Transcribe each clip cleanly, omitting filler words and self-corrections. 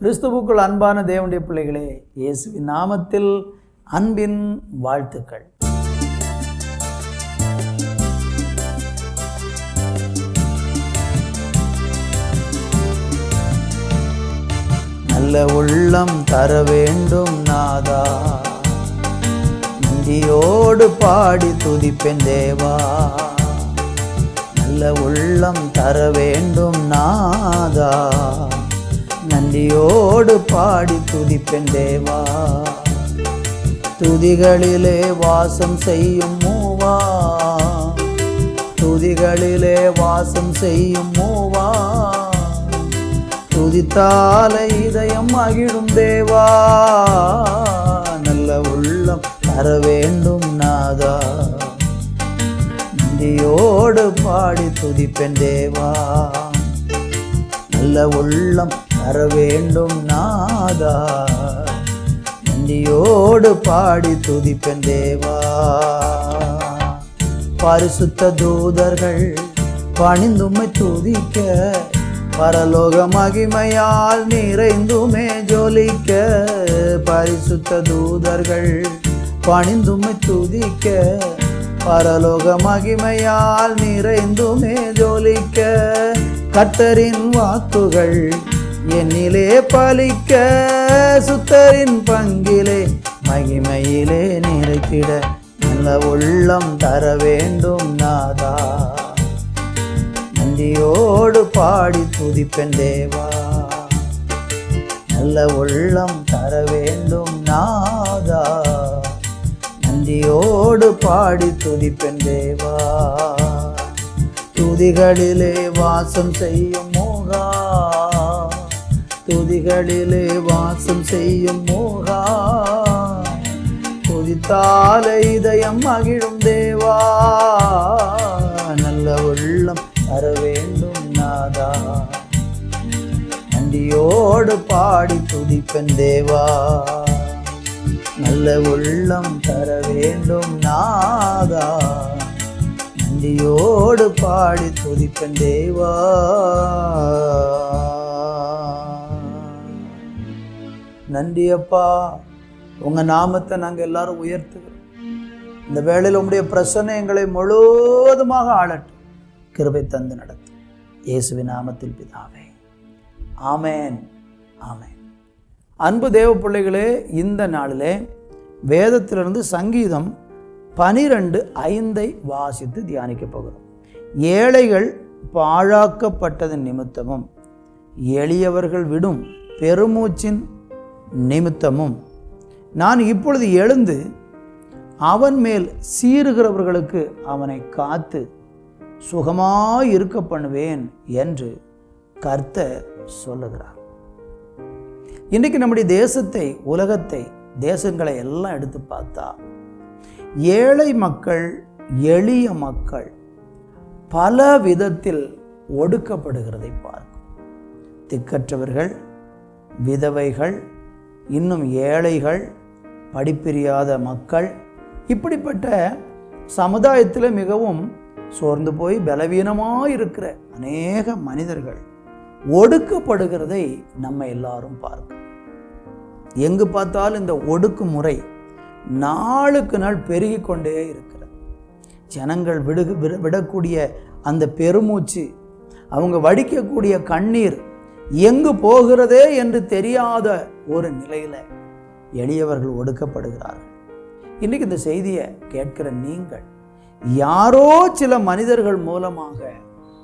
கிறிஸ்துவுக்குள் அன்பான தேவனுடைய பிள்ளைகளே, இயேசுவின் நாமத்தில் அன்பின் வாழ்த்துக்கள். நல்ல உள்ளம் தர வேண்டும் நாதா, நன்றியோடு பாடி துதிப்பேன் தேவா. நல்ல உள்ளம் தர வேண்டும் நாதா, நன்றியோடு பாடி துதிப்பேன் தேவா. துதிகளிலே வாசம் செய்யும் மூவா, துதிகளிலே வாசம் செய்யும் மூவா. துதித்தால இதயம் மகிழும் தேவா. நல்ல உள்ளம் தர வேண்டும் நாதா, நன்றியோடு பாடி துதிப்பேன் தேவா. நல்ல உள்ளம் தர வேண்டும் நாதா, நன்றியோடு பாடி துதிப்பேன் தேவா. பரிசுத்த தூதர்கள் பணிந்துமை துதிக்க, பரலோக மகிமையால் நிறைந்துமே ஜொலிக்க. பரிசுத்த தூதர்கள் பணிந்துமை துதிக்க, பரலோக மகிமையால் நிறைந்துமே ஜொலிக்க. கர்த்தரின் வாக்குகள் என்னிலே பலிக்க, சுத்தரின் பங்கிலே மகிமையிலே நிறைத்திட. நல்ல உள்ளம் தர வேண்டும் நாதா, நன்றியோடு பாடி துதிப்பேன் தேவா. நல்ல உள்ளம் தர வேண்டும் நாதா, நன்றியோடு பாடி துதிப்பேன் தேவா. துதிகளிலே வாசம் செய்யும் மோகா, துதிகளிலே வாசம் செய்யும் மோகா. துதித்தால இதயம் மகிழும் தேவா. நல்ல உள்ளம் தர வேண்டும் நாதா, நன்றியோடு பாடி துதிப்பேன் தேவா. நல்ல உள்ளம் தர வேண்டும் நாதா, நன்றியோடு பாடி துதிப்பேன் தேவா. நன்றி அப்பா, உங்கள் நாமத்தை நாங்கள் எல்லாரும் உயர்த்துகிறோம். இந்த வேளையில் உங்களுடைய பிரசன்னம் எங்களை முழுவதுமாக ஆளட்டும். கிருபை தந்து நடத்தும். இயேசுவின் நாமத்தில் பிதாவே, ஆமேன், ஆமேன். அன்பு தேவ பிள்ளைகளே, இந்த நாளிலே வேதத்திலிருந்து சங்கீதம் 12:5 வாசித்து தியானிக்க போகிறோம். ஏழைகள் பாழாக்கப்பட்டதன் நிமித்தமும், எளியவர்கள் விடும் பெருமூச்சின் நிமித்தமும், நான் இப்பொழுது எழுந்து அவன் மேல் சீறுகிறவர்களுக்கு அவனை காத்து சுகமாயிருக்க பண்ணுவேன் என்று கர்த்தர் சொல்லுகிறார். இன்றைக்கு நம்முடைய தேசத்தை, உலகத்தை, தேசங்களை எல்லாம் எடுத்து பார்த்தா ஏழை மக்கள், எளிய மக்கள் பல விதத்தில் ஒடுக்கப்படுகிறதை பார்க்கும். திக்கற்றவர்கள், விதவைகள், இன்னும் ஏழைகள், படிப்பிரியாத மக்கள், இப்படிப்பட்ட சமுதாயத்தில் மிகவும் சோர்ந்து போய் பலவீனமாக இருக்கிற அநேக மனிதர்கள் ஒடுக்கப்படுகிறதை நம்ம எல்லாரும் பார்க்கணும். எங்கு பார்த்தாலும் இந்த ஒடுக்குமுறை நாளுக்கு நாள் பெருகி கொண்டே இருக்கிறது. ஜனங்கள் விடக்கூடிய அந்த பெருமூச்சு, அவங்க வடிக்கக்கூடிய கண்ணீர் எங்கு போகிறதே என்று தெரியாத ஒரு நிலையில் எளியவர்கள் ஒடுக்கப்படுகிறார்கள். இன்றைக்கு இந்த செய்தியை கேட்கிற நீங்கள் யாரோ சில மனிதர்கள் மூலமாக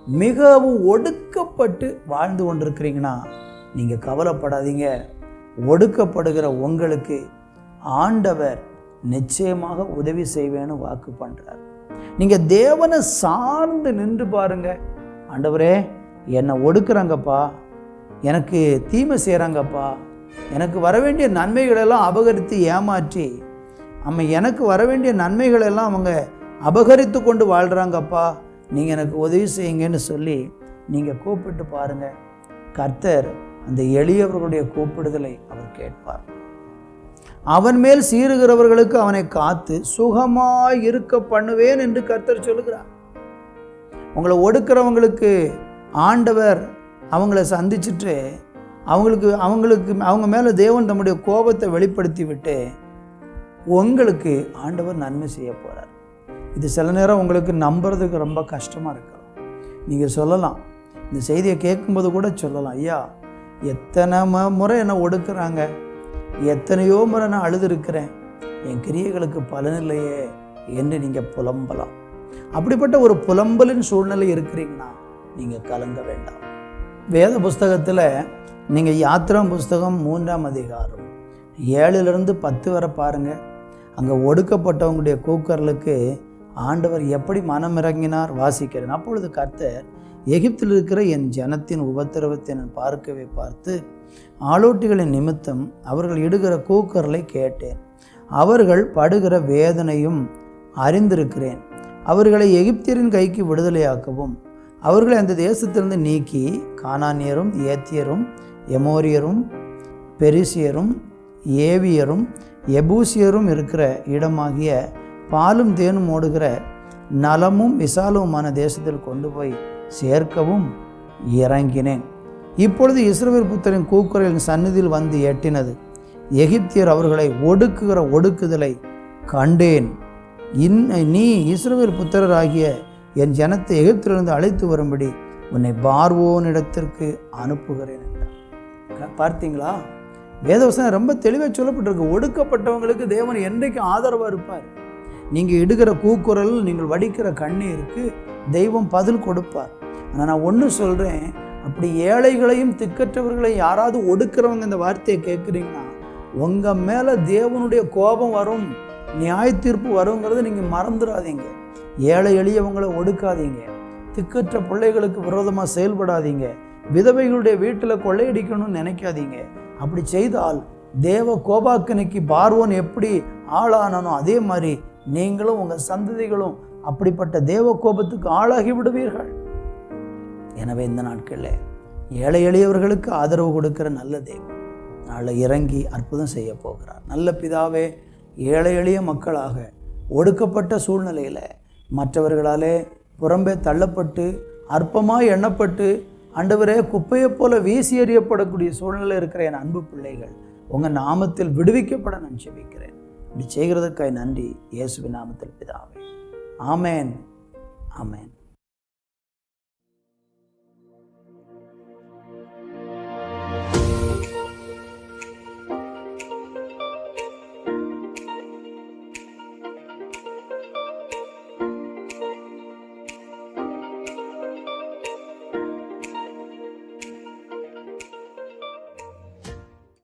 மிகவும் ஒடுக்கப்பட்டு வாழ்ந்து கொண்டிருக்கிறீங்கன்னா நீங்கள் கவலைப்படாதீங்க. ஒடுக்கப்படுகிற உங்களுக்கு ஆண்டவர் நிச்சயமாக உதவி செய்வேன்னு வாக்கு பண்ணுறார். நீங்கள் தேவனை சார்ந்து நின்று பாருங்க. ஆண்டவரே, என்னை ஒடுக்குறாங்கப்பா, எனக்கு தீமை செய்கிறாங்கப்பா, எனக்கு வர வேண்டிய நன்மைகளெல்லாம் அபகரித்து ஏமாற்றி எனக்கு வர வேண்டிய நன்மைகளெல்லாம் அவங்க அபகரித்து கொண்டு வாழ்கிறாங்கப்பா, நீங்கள் எனக்கு உதவி செய்யுங்கன்னு சொல்லி நீங்கள் கூப்பிட்டு பாருங்கள். கர்த்தர் அந்த எளியவர்களுடைய கூப்பிடுதலை அவர் கேட்பார். அவன் மேல் சீறுகிறவர்களுக்கு அவனை காத்து சுகமாய் இருக்க பண்ணுவேன் என்று கர்த்தர் சொல்லுகிறார். உங்களை ஒடுக்கிறவங்களுக்கு ஆண்டவர் அவங்கள சந்திச்சுட்டு அவங்க மேலே தேவன் தம்முடைய கோபத்தை வெளிப்படுத்தி விட்டு உங்களுக்கு ஆண்டவர் நன்மை செய்ய போகிறார். இது சில நேரம் உங்களுக்கு நம்புறதுக்கு ரொம்ப கஷ்டமாக இருக்கலாம். நீங்கள் சொல்லலாம், இந்த செய்தியை கேட்கும்போது கூட சொல்லலாம், ஐயா எத்தனை முறை என்னை ஒடுக்குறாங்க, எத்தனையோ முறை நான் அழுதுருக்கிறேன், என் கிரியைகளுக்கு பலனில்லையே என்று நீங்கள் புலம்பலாம். அப்படிப்பட்ட ஒரு புலம்பலின் சூழ்நிலை இருக்கிறீங்கன்னா நீங்கள் கலங்க வேண்டாம். வேத புஸ்தகத்தில் நீங்கள் யாத்திராம் புஸ்தகம் 3ஆம் அதிகாரம் 7-10 வரை பாருங்கள். அங்கே ஒடுக்கப்பட்டவங்களுடைய கூக்குரலுக்கு ஆண்டவர் எப்படி மனமிறங்கினார் வாசிக்கிறேன். அப்பொழுது கர்த்தர் எகிப்தில் இருக்கிற என் ஜனத்தின் உபத்திரவத்தை நான் பார்க்கவே பார்த்து ஆளோட்டிகளின் நிமித்தம் அவர்கள் இடுகிற கூக்குரலை கேட்டேன். அவர்கள் படுகிற வேதனையும் அறிந்திருக்கிறேன். அவர்களை எகிப்தியரின் கைக்கு விடுதலையாக்கவும் அவர்களை அந்த தேசத்திலிருந்து நீக்கி கானானியரும் ஏத்தியரும் எமோரியரும் பெரிசியரும் ஏவியரும் எபூசியரும் இருக்கிற இடமாகிய பாலும் தேனும் ஓடுகிற நலமும் விசாலவுமான தேசத்தில் கொண்டு போய் சேர்க்கவும் இறங்கினேன். இப்பொழுது இஸ்ரவேல் புத்திரரின் கூக்குரலின் சந்நிதியில் வந்து எட்டினது. எகிப்தியர் அவர்களை ஒடுக்குகிற ஒடுக்குதலை கண்டேன். நீ இஸ்ரவேல் புத்திரராகிய என் ஜனத்தை எகிப்திலிருந்து அழைத்து வரும்படி உன்னை பார்வோனிடத்திற்கு அனுப்புகிறேன் என்றார். பார்த்தீங்களா, வேதவசனம் ரொம்ப தெளிவாக சொல்லப்பட்டிருக்கு. ஒடுக்கப்பட்டவங்களுக்கு தேவன் என்றைக்கு ஆதரவாக இருப்பார். நீங்கள் இடுகிற கூக்குரல், நீங்கள் வடிக்கிற கண்ணீருக்கு தெய்வம் பதில் கொடுப்பார். ஆனால் நான் ஒன்று சொல்கிறேன், அப்படி ஏழைகளையும் திக்கற்றவர்களையும் யாராவது ஒடுக்கிறவங்க இந்த வார்த்தையை கேட்குறீங்கன்னா உங்கள் மேலே தேவனுடைய கோபம் வரும், நியாய தீர்ப்பு வருங்கிறத நீங்கள் மறந்துடாதீங்க. ஏழை எளியவங்களை ஒடுக்காதீங்க, திக்கற்ற பிள்ளைகளுக்கு விரோதமாக செயல்படாதீங்க, விதவைகளுடைய வீட்டில் கொள்ளையடிக்கணும்னு நினைக்காதீங்க. அப்படி செய்தால் தேவ கோபாக்கனைக்கு பார்வோன் எப்படி ஆளானோ அதே மாதிரி நீங்களும் உங்கள் சந்ததிகளும் அப்படிப்பட்ட தேவ கோபத்துக்கு ஆளாகி விடுவீர்கள். எனவே இந்த நாட்களில் ஏழை எளியவர்களுக்கு ஆதரவு கொடுக்கிற நல்ல தேவன் நாளை இறங்கி அற்புதம் செய்ய போகிறார். நல்ல பிதாவே, ஏழை எளிய மக்களாக ஒடுக்கப்பட்ட சூழ்நிலையில் மற்றவர்களாலே புறம்பே தள்ளப்பட்டு அற்பமாய் எண்ணப்பட்டு ஆண்டவரே குப்பையைப் போல வீசி எறியப்படக்கூடிய சூழ்நிலை இருக்கிற என் அன்பு பிள்ளைகள் உங்கள் நாமத்தில் விடுவிக்கப்பட நான் ஜெபிக்கிறேன். இப்படி செய்கிறதுக்காய் நன்றி. இயேசுவின் நாமத்தில் பிதாவே, ஆமேன், ஆமேன்.